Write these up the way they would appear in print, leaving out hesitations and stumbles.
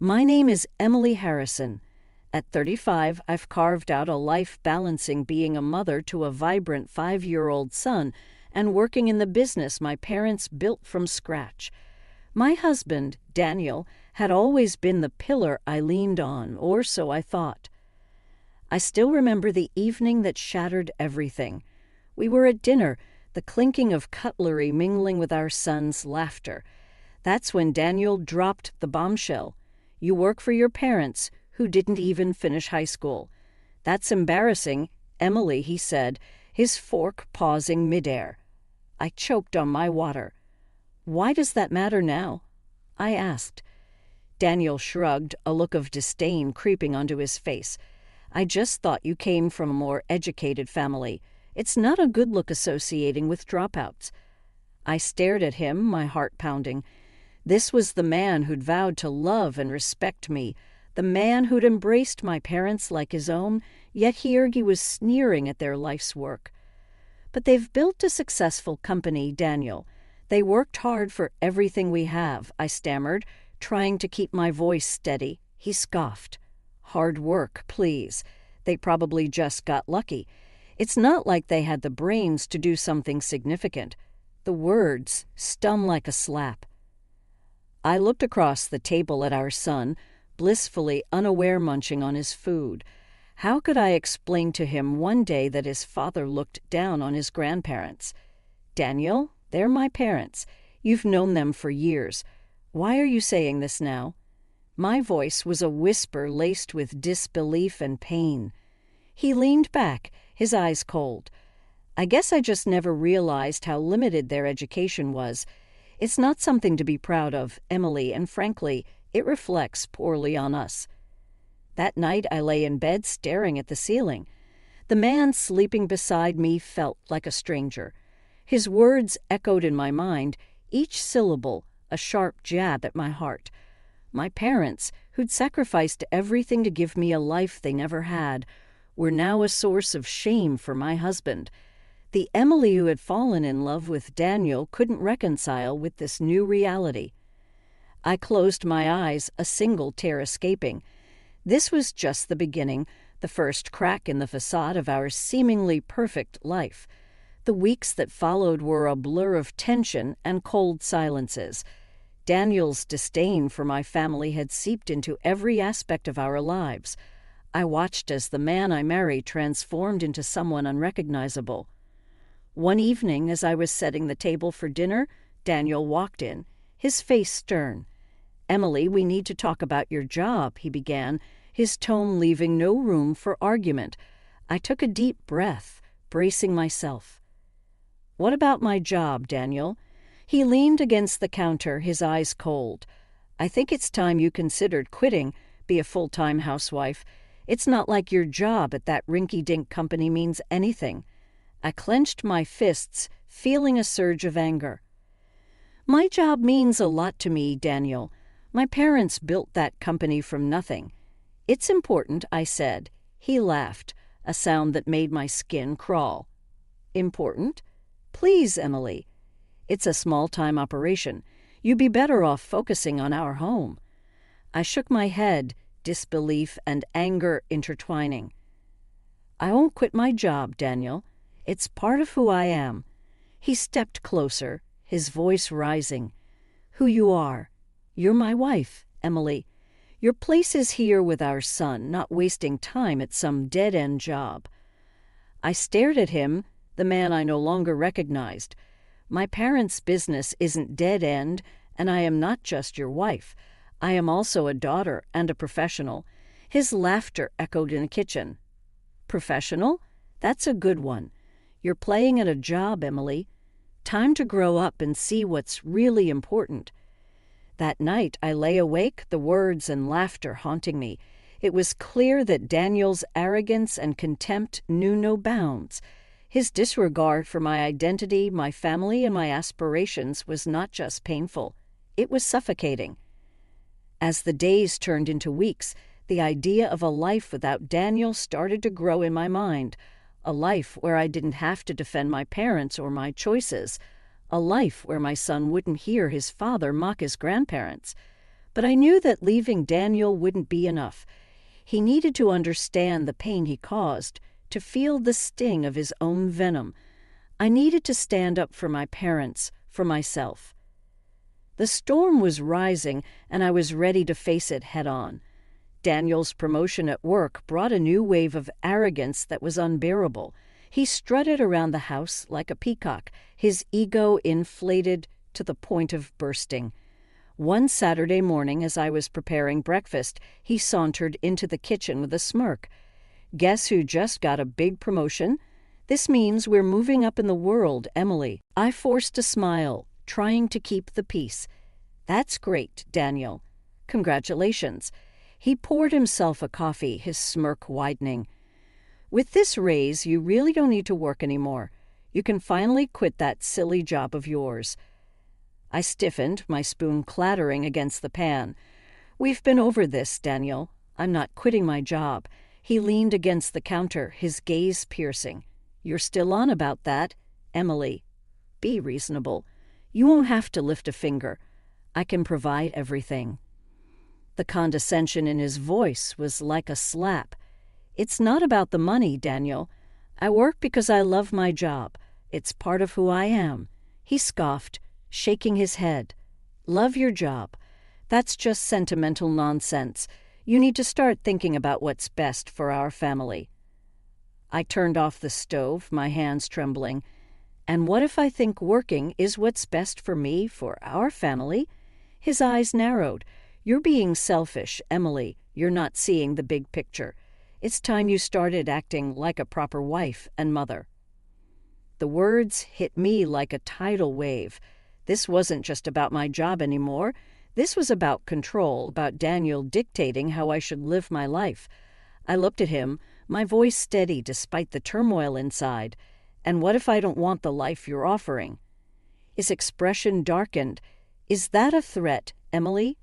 My name is Emily Harrison. At 35, I've carved out a life balancing being a mother to a vibrant 5-year-old son and working in the business my parents built from scratch. My husband, Daniel, had always been the pillar I leaned on, or so I thought. I still remember the evening that shattered everything. We were at dinner, the clinking of cutlery mingling with our son's laughter. That's when Daniel dropped the bombshell. You work for your parents, who didn't even finish high school. That's embarrassing, Emily, he said, his fork pausing midair. I choked on my water. Why does that matter now? I asked. Daniel shrugged, a look of disdain creeping onto his face. I just thought you came from a more educated family. It's not a good look associating with dropouts. I stared at him, my heart pounding. This was the man who'd vowed to love and respect me, the man who'd embraced my parents like his own, yet here he was sneering at their life's work. But they've built a successful company, Daniel. They worked hard for everything we have, I stammered, trying to keep my voice steady. He scoffed. Hard work, please. They probably just got lucky. It's not like they had the brains to do something significant. The words stung like a slap. I looked across the table at our son, blissfully unaware munching on his food. How could I explain to him one day that his father looked down on his grandparents? Daniel, they're my parents. You've known them for years. Why are you saying this now? My voice was a whisper laced with disbelief and pain. He leaned back, his eyes cold. I guess I just never realized how limited their education was. It's not something to be proud of, Emily, and frankly, it reflects poorly on us. That night I lay in bed staring at the ceiling. The man sleeping beside me felt like a stranger. His words echoed in my mind, each syllable a sharp jab at my heart. My parents, who'd sacrificed everything to give me a life they never had, were now a source of shame for my husband. The Emily who had fallen in love with Daniel couldn't reconcile with this new reality. I closed my eyes, a single tear escaping. This was just the beginning, the first crack in the facade of our seemingly perfect life. The weeks that followed were a blur of tension and cold silences. Daniel's disdain for my family had seeped into every aspect of our lives. I watched as the man I married transformed into someone unrecognizable. One evening, as I was setting the table for dinner, Daniel walked in, his face stern. "Emily, we need to talk about your job," he began, his tone leaving no room for argument. I took a deep breath, bracing myself. "What about my job, Daniel?" He leaned against the counter, his eyes cold. "I think it's time you considered quitting, be a full-time housewife. It's not like your job at that rinky-dink company means anything." I clenched my fists, feeling a surge of anger. "My job means a lot to me, Daniel. My parents built that company from nothing." "It's important," I said. He laughed, a sound that made my skin crawl. "Important? Please, Emily. It's a small-time operation. You'd be better off focusing on our home." I shook my head, disbelief and anger intertwining. "I won't quit my job, Daniel. It's part of who I am." He stepped closer, his voice rising. "Who you are. You're my wife, Emily. Your place is here with our son, not wasting time at some dead-end job." I stared at him, the man I no longer recognized. "My parents' business isn't dead-end, and I am not just your wife. I am also a daughter and a professional." His laughter echoed in the kitchen. "Professional? That's a good one. You're playing at a job, Emily. Time to grow up and see what's really important." That night I lay awake, the words and laughter haunting me. It was clear that Daniel's arrogance and contempt knew no bounds. His disregard for my identity, my family, and my aspirations was not just painful. It was suffocating. As the days turned into weeks, the idea of a life without Daniel started to grow in my mind. A life where I didn't have to defend my parents or my choices. A life where my son wouldn't hear his father mock his grandparents. But I knew that leaving Daniel wouldn't be enough. He needed to understand the pain he caused, to feel the sting of his own venom. I needed to stand up for my parents, for myself. The storm was rising, and I was ready to face it head-on. Daniel's promotion at work brought a new wave of arrogance that was unbearable. He strutted around the house like a peacock, his ego inflated to the point of bursting. One Saturday morning, as I was preparing breakfast, he sauntered into the kitchen with a smirk. "Guess who just got a big promotion? This means we're moving up in the world, Emily." I forced a smile, trying to keep the peace. "That's great, Daniel. Congratulations." He poured himself a coffee, his smirk widening. "With this raise, you really don't need to work anymore. You can finally quit that silly job of yours." I stiffened, my spoon clattering against the pan. "We've been over this, Daniel. I'm not quitting my job." He leaned against the counter, his gaze piercing. "You're still on about that, Emily. Be reasonable. You won't have to lift a finger. I can provide everything." The condescension in his voice was like a slap. "It's not about the money, Daniel. I work because I love my job. It's part of who I am." He scoffed, shaking his head. "Love your job? That's just sentimental nonsense. You need to start thinking about what's best for our family." I turned off the stove, my hands trembling. "And what if I think working is what's best for me, for our family?" His eyes narrowed. "You're being selfish, Emily. You're not seeing the big picture. It's time you started acting like a proper wife and mother." The words hit me like a tidal wave. This wasn't just about my job anymore. This was about control, about Daniel dictating how I should live my life. I looked at him, my voice steady despite the turmoil inside. "And what if I don't want the life you're offering?" His expression darkened. "Is that a threat, Emily?"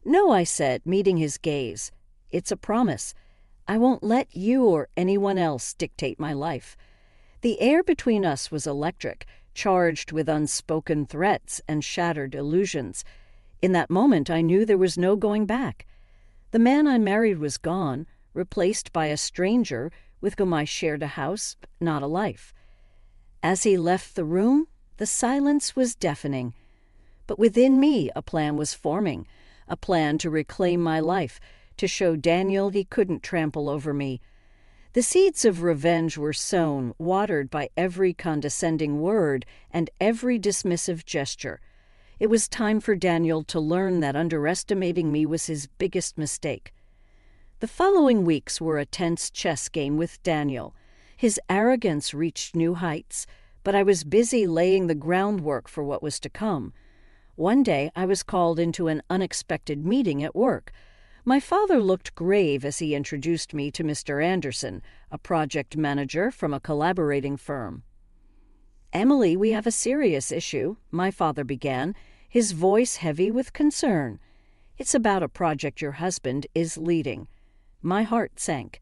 "No," I said, meeting his gaze. "It's a promise. I won't let you or anyone else dictate my life." The air between us was electric, charged with unspoken threats and shattered illusions. In that moment, I knew there was no going back. The man I married was gone, replaced by a stranger with whom I shared a house, not a life. As he left the room, the silence was deafening. But within me, a plan was forming, a plan to reclaim my life, to show Daniel he couldn't trample over me. The seeds of revenge were sown, watered by every condescending word and every dismissive gesture. It was time for Daniel to learn that underestimating me was his biggest mistake. The following weeks were a tense chess game with Daniel. His arrogance reached new heights, but I was busy laying the groundwork for what was to come. One day I was called into an unexpected meeting at work. My father looked grave as he introduced me to Mr. Anderson, a project manager from a collaborating firm. "Emily, we have a serious issue," my father began, his voice heavy with concern. "It's about a project your husband is leading." My heart sank.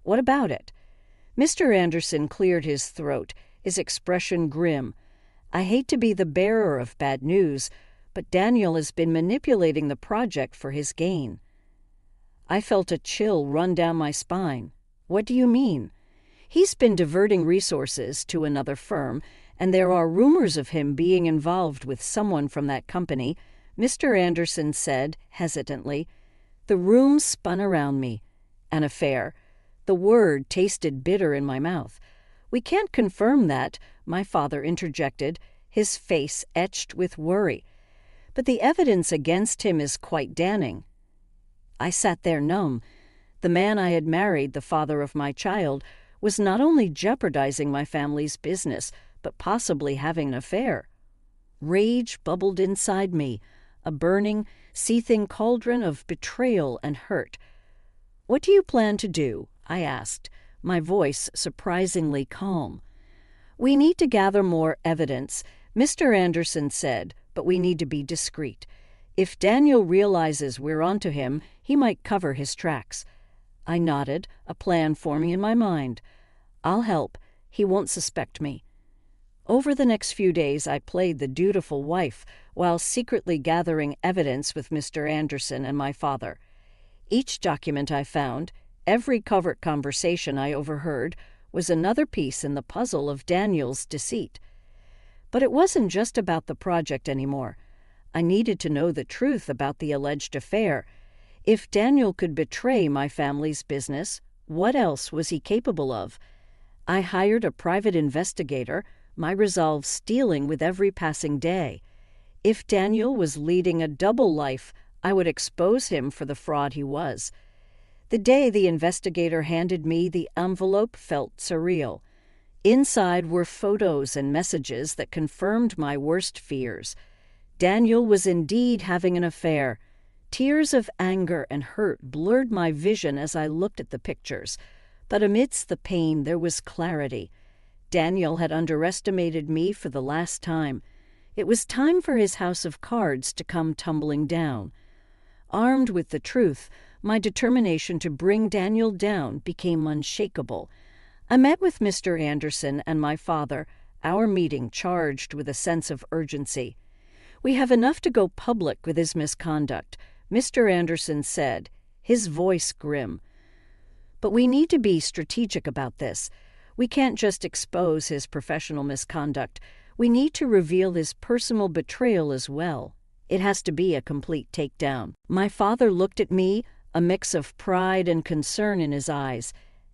"What about it?" Mr. Anderson cleared his throat, his expression grim. "I hate to be the bearer of bad news, but Daniel has been manipulating the project for his gain." I felt a chill run down my spine. "What do you mean?" "He's been diverting resources to another firm, and there are rumors of him being involved with someone from that company," Mr. Anderson said hesitantly. The room spun around me. An affair. The word tasted bitter in my mouth. "We can't confirm that," my father interjected, his face etched with worry. "But the evidence against him is quite damning." I sat there numb. The man I had married, the father of my child, was not only jeopardizing my family's business, but possibly having an affair. Rage bubbled inside me, a burning, seething cauldron of betrayal and hurt. "What do you plan to do?" I asked, my voice surprisingly calm. "We need to gather more evidence," Mr. Anderson said, "but we need to be discreet. If Daniel realizes we're onto him, he might cover his tracks." I nodded, a plan forming in my mind. "I'll help. He won't suspect me." Over the next few days, I played the dutiful wife, while secretly gathering evidence with Mr. Anderson and my father. Each document I found, every covert conversation I overheard, was another piece in the puzzle of Daniel's deceit. But it wasn't just about the project anymore. I needed to know the truth about the alleged affair. If Daniel could betray my family's business, what else was he capable of? I hired a private investigator, my resolve steeling with every passing day. If Daniel was leading a double life, I would expose him for the fraud he was. The day the investigator handed me the envelope felt surreal. Inside were photos and messages that confirmed my worst fears. Daniel was indeed having an affair. Tears of anger and hurt blurred my vision as I looked at the pictures, but amidst the pain there was clarity. Daniel had underestimated me for the last time. It was time for his house of cards to come tumbling down. Armed with the truth, my determination to bring Daniel down became unshakable. I met with Mr. Anderson and my father, our meeting charged with a sense of urgency. "We have enough to go public with his misconduct," Mr. Anderson said, his voice grim. "But we need to be strategic about this. We can't just expose his professional misconduct. We need to reveal his personal betrayal as well. It has to be a complete takedown." My father looked at me, a mix of pride and concern in his eyes.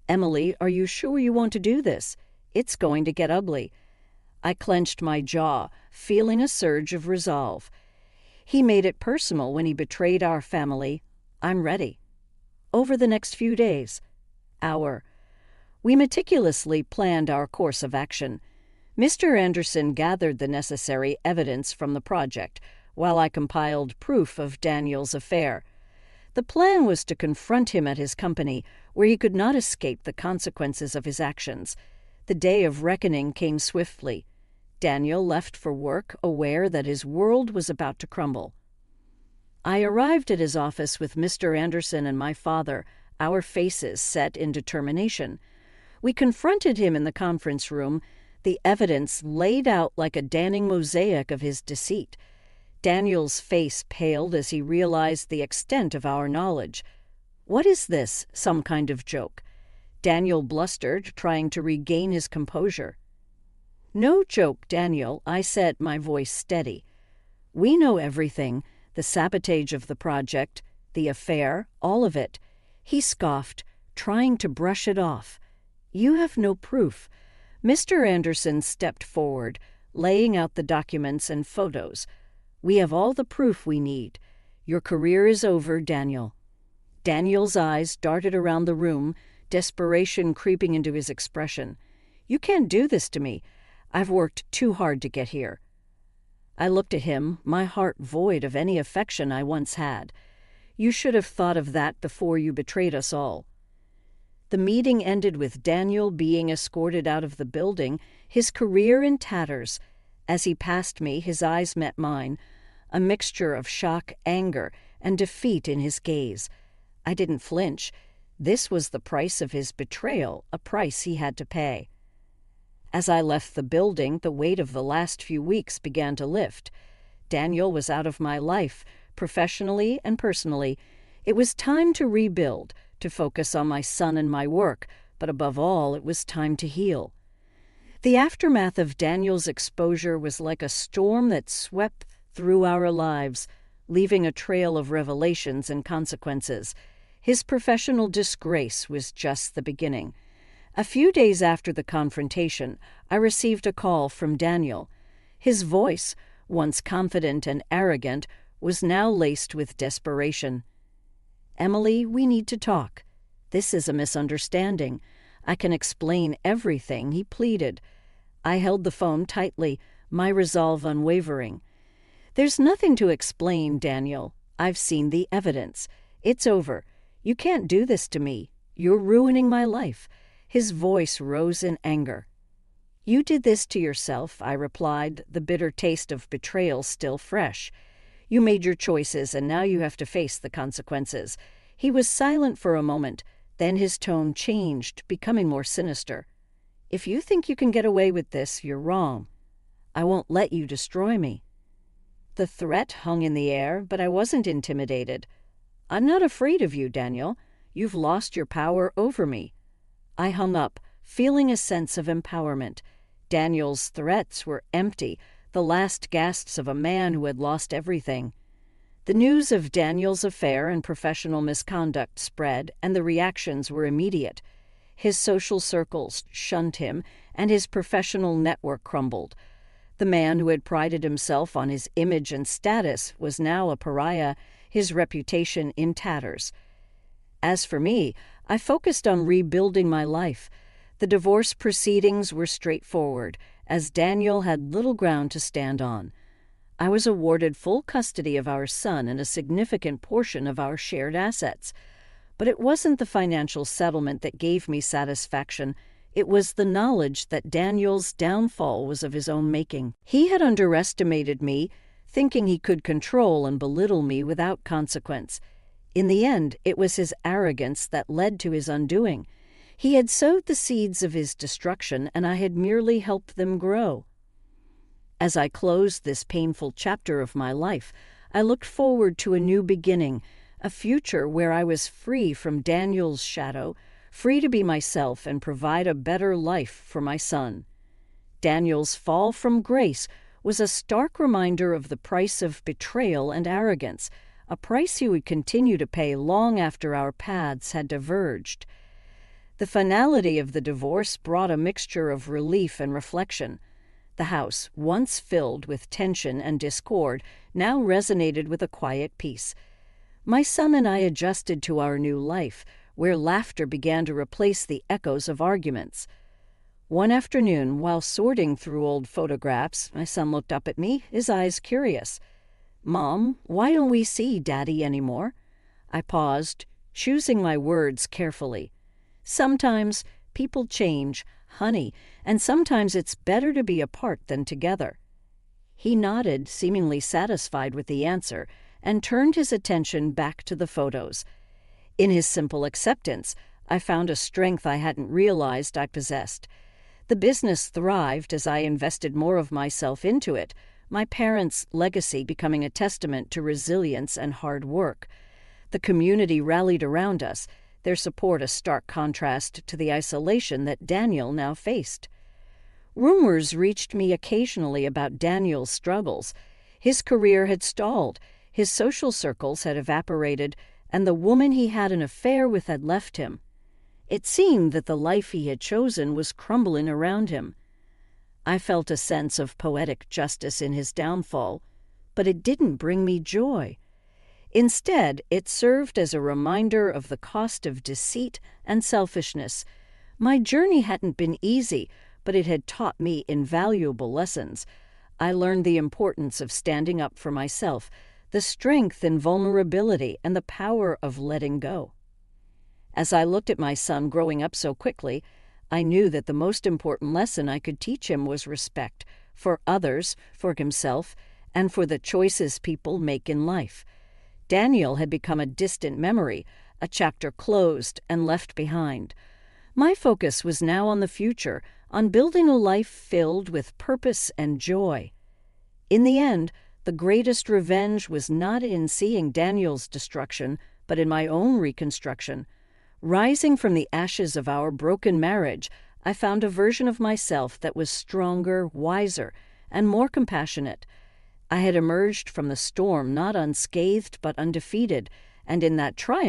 "Emily, are you sure you want to do this? It's going to get ugly." I clenched my jaw, feeling a surge of resolve. He made it personal when he betrayed our family. I'm ready. Over the next few days. We meticulously planned our course of action. Mr. Anderson gathered the necessary evidence from the project, while I compiled proof of Daniel's affair. The plan was to confront him at his company, where he could not escape the consequences of his actions. The day of reckoning came swiftly. Daniel left for work, aware that his world was about to crumble. I arrived at his office with Mr. Anderson and my father, our faces set in determination. We confronted him in the conference room, the evidence laid out like a damning mosaic of his deceit. Daniel's face paled as he realized the extent of our knowledge. "What is this? Some kind of joke?" Daniel blustered, trying to regain his composure. "No joke, Daniel," I said, my voice steady. "We know everything, the sabotage of the project, the affair, all of it." He scoffed, trying to brush it off. "You have no proof." Mr. Anderson stepped forward, laying out the documents and photos. "We have all the proof we need. Your career is over, Daniel." Daniel's eyes darted around the room, desperation creeping into his expression. "You can't do this to me. I've worked too hard to get here." I looked at him, my heart void of any affection I once had. "You should have thought of that before you betrayed us all." The meeting ended with Daniel being escorted out of the building, his career in tatters. As he passed me, his eyes met mine, a mixture of shock, anger, and defeat in his gaze. I didn't flinch. This was the price of his betrayal, a price he had to pay. As I left the building, the weight of the last few weeks began to lift. Daniel was out of my life, professionally and personally. It was time to rebuild, to focus on my son and my work, but above all, it was time to heal. The aftermath of Daniel's exposure was like a storm that swept through our lives, leaving a trail of revelations and consequences. His professional disgrace was just the beginning. A few days after the confrontation, I received a call from Daniel. His voice, once confident and arrogant, was now laced with desperation. "Emily, we need to talk. This is a misunderstanding. I can explain everything," he pleaded. I held the phone tightly, my resolve unwavering. "There's nothing to explain, Daniel. I've seen the evidence. It's over. You can't do this to me. You're ruining my life." His voice rose in anger. "You did this to yourself," I replied, the bitter taste of betrayal still fresh. "You made your choices, and now you have to face the consequences." He was silent for a moment, then his tone changed, becoming more sinister. "If you think you can get away with this, you're wrong. I won't let you destroy me." The threat hung in the air, but I wasn't intimidated. "I'm not afraid of you, Daniel. You've lost your power over me." I hung up, feeling a sense of empowerment. Daniel's threats were empty, the last gasps of a man who had lost everything. The news of Daniel's affair and professional misconduct spread, and the reactions were immediate. His social circles shunned him, and his professional network crumbled. The man who had prided himself on his image and status was now a pariah, his reputation in tatters. As for me, I focused on rebuilding my life. The divorce proceedings were straightforward, as Daniel had little ground to stand on. I was awarded full custody of our son and a significant portion of our shared assets. But it wasn't the financial settlement that gave me satisfaction. It was the knowledge that Daniel's downfall was of his own making. He had underestimated me, thinking he could control and belittle me without consequence. In the end, it was his arrogance that led to his undoing. He had sowed the seeds of his destruction, and I had merely helped them grow. As I closed this painful chapter of my life, I looked forward to a new beginning, a future where I was free from Daniel's shadow, free to be myself and provide a better life for my son. Daniel's fall from grace was a stark reminder of the price of betrayal and arrogance, a price he would continue to pay long after our paths had diverged. The finality of the divorce brought a mixture of relief and reflection. The house, once filled with tension and discord, now resonated with a quiet peace. My son and I adjusted to our new life, where laughter began to replace the echoes of arguments. One afternoon, while sorting through old photographs, my son looked up at me, his eyes curious. "Mom, why don't we see Daddy anymore?" I paused, choosing my words carefully. "Sometimes people change, honey, and sometimes it's better to be apart than together." He nodded, seemingly satisfied with the answer, and turned his attention back to the photos. In his simple acceptance, I found a strength I hadn't realized I possessed. The business thrived as I invested more of myself into it, my parents' legacy becoming a testament to resilience and hard work. The community rallied around us, their support a stark contrast to the isolation that Daniel now faced. Rumors reached me occasionally about Daniel's struggles. His career had stalled, his social circles had evaporated, and the woman he had an affair with had left him. It seemed that the life he had chosen was crumbling around him. I felt a sense of poetic justice in his downfall, but it didn't bring me joy. Instead, it served as a reminder of the cost of deceit and selfishness. My journey hadn't been easy, but it had taught me invaluable lessons. I learned the importance of standing up for myself, the strength in vulnerability, and the power of letting go. As I looked at my son growing up so quickly, I knew that the most important lesson I could teach him was respect for others, for himself, and for the choices people make in life. Daniel had become a distant memory, a chapter closed and left behind. My focus was now on the future, on building a life filled with purpose and joy. In the end, the greatest revenge was not in seeing Daniel's destruction, but in my own reconstruction. Rising from the ashes of our broken marriage, I found a version of myself that was stronger, wiser, and more compassionate. I had emerged from the storm not unscathed but undefeated, and in that triumph